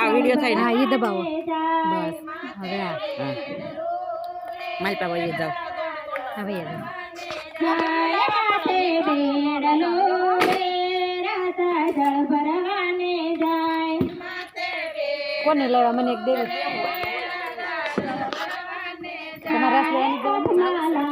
દબાવો વિડિયો થાય ને હા ઈ દબાવો બસ હવે આ માલ પાવો એ જાવ હવે કોને લેવા મને એક દેવી તમારા રસ લેવાની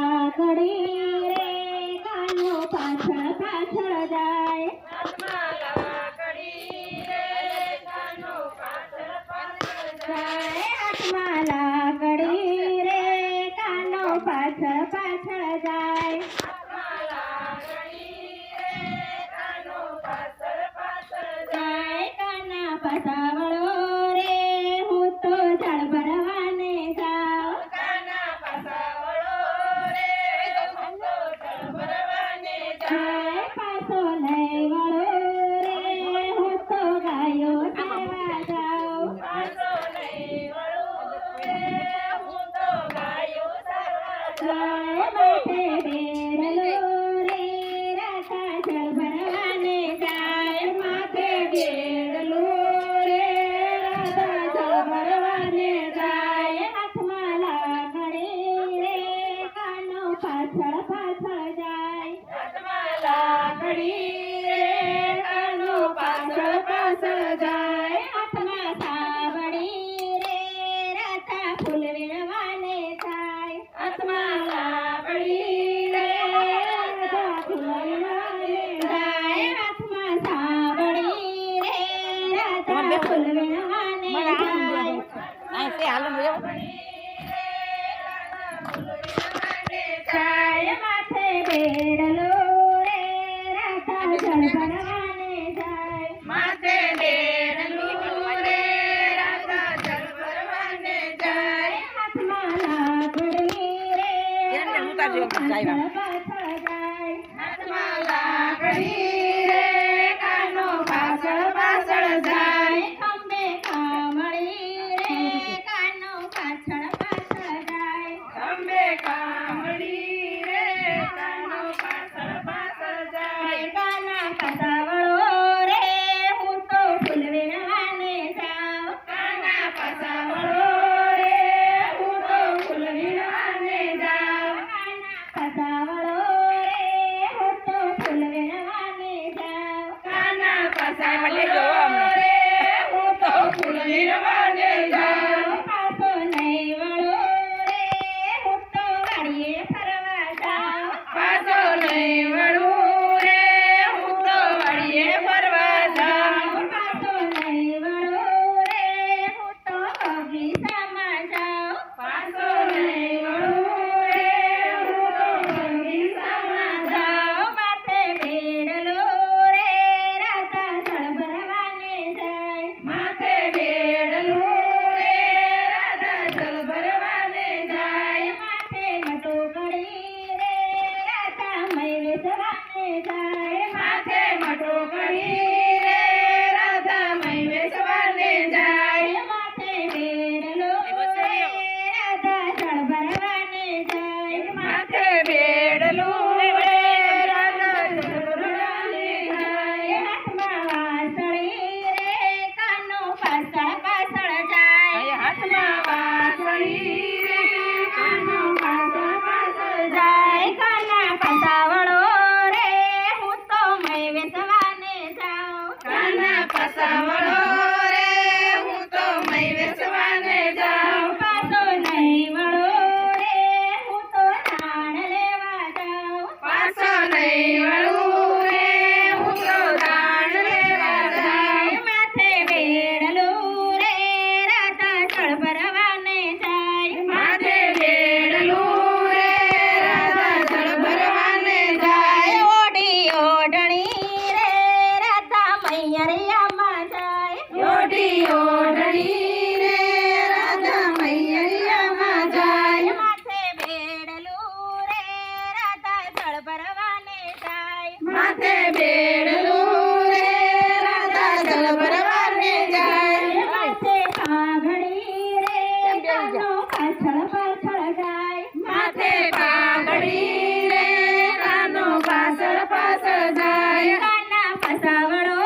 ફસાવડો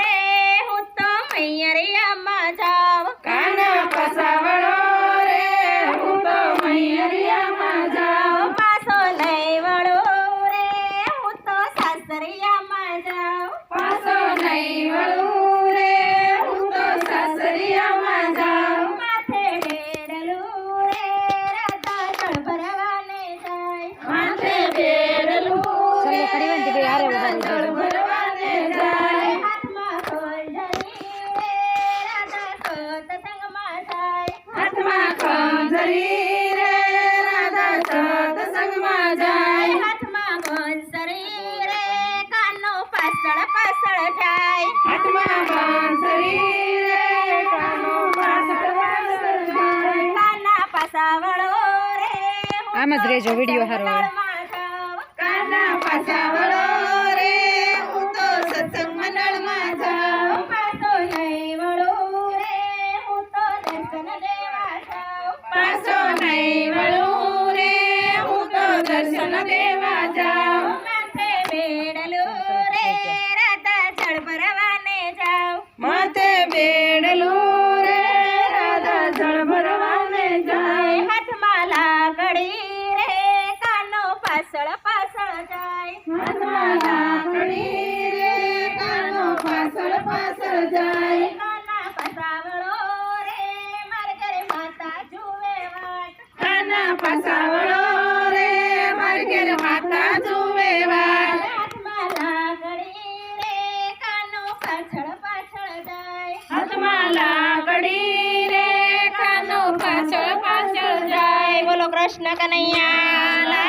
રે હું તો મૈયરિયામાં જાવ આમ જ રહેજો વિડીયો સારો આવે કાના પાછા વળો રે હું તો સત્સંગ મંડળમાં જાઉં પાછો નહીં વળું રે હું તો દર્શન દેવા જાઉં પાછો નહીં વળું રે હું તો દર્શન દેવા જાઉં માથે બેડલું રે રાધા જળ ભરવાને જાઉં માથે બેડલું રે રાધા જળ ભરવાને જાય હાથમાં લાકડી રે કાનો પાછળ પાછળ જાય હાથમાં લાકડી રે કાનો પાછળ પાછળ જાય કાના પાસાવળો રે માર ઘરે માતા જુએ વાટ કાના પાસાવળો રે માર ઘરે માતા જુએ વાટ હાથમાં લાકડી રે કાનો પાછળ પાછળ જાય હાથમાં લાકડી રે કાનો પાછળ પાછળ જાય બોલો કૃષ્ણ કનૈયા